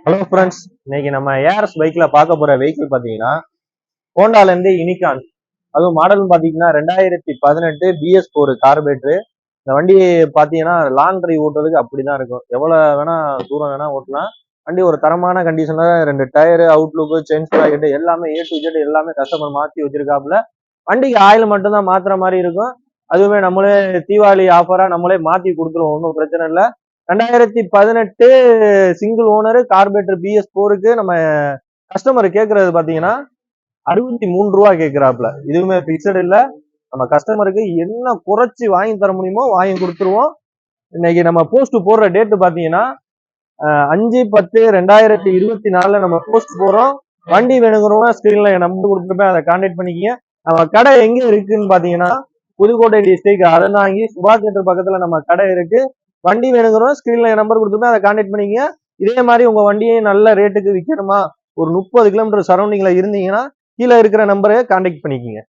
Hello friends, இன்னைக்கு நம்ம ARS பைக்ல பார்க்க போற வெஹிக்கிள் பாத்தீங்கன்னா ஹோண்டால இருந்து யூனிகான். அதுவும் மாடல் பாத்தீங்கன்னா 2018 BS4 கார்பரேட்டர். இந்த வண்டி பாத்தீங்கன்னா லாங் டிரைவ் ஓட்டுறதுக்கு அப்படிதான் இருக்கும். எவ்வளவு வேணா தூரம் வேணா ஓட்டலாம். வண்டி ஒரு தரமான கண்டிஷன்ல 2 டயரு, அவுட்லுக், செயின் ஸ்ப்ராக்கெட் எல்லாமே A to Z எல்லாமே கஸ்டமர் மாத்தி வச்சிருக்காப்புல. வண்டிக்கு ஆயில் மட்டும் தான் மாத்துற மாதிரி இருக்கும். அதுவுமே நம்மளே தீபாவளி ஆஃபரா நம்மளே மாத்தி கொடுத்துருவோம், ஒன்றும் பிரச்சனை இல்லை. 2018 சிங்கிள் ஓனர் கார்பரேட்டர் BS4க்கு நம்ம கஸ்டமர் கேட்கறது பாத்தீங்கன்னா 63 ரூபா கேட்கிறாப்புல. இதுவுமே பிக்சட் இல்ல. நம்ம கஸ்டமருக்கு என்ன குறைச்சி வாங்கி தர முடியுமோ வாங்கி கொடுத்துருவோம். இன்னைக்கு நம்ம போஸ்ட் போடுற டேட் பாத்தீங்கன்னா 5/10/2024 நம்ம போஸ்ட் போடுறோம். வண்டி வேணுங்கிறவங்க ஸ்கிரீன்ல நம்பர் கொடுத்துருப்பேன், அதை கான்டாக்ட் பண்ணிக்கங்க. நம்ம கடை எங்க இருக்குன்னு பாத்தீங்கன்னா புதுக்கோட்டை டிஸ்ட்ரிக்ட் அறந்தாங்கி சுபாஷ் தியேட்டர் பக்கத்துல நம்ம கடை இருக்கு. வண்டி வேணுங்கிறவங்க ஸ்கிரீன்ல நம்பர் கொடுத்துருப்பேன், அதை கான்டாக்ட் பண்ணிக்கங்க. இதே மாதிரி உங்க வண்டியை நல்ல ரேட்டுக்கு விற்கணுமா, ஒரு 30 கிலோமீட்டர் சரௌண்டிங்ல இருந்தீங்கன்னா கீழே இருக்கிற நம்பரை கான்டாக்ட் பண்ணிக்கங்க.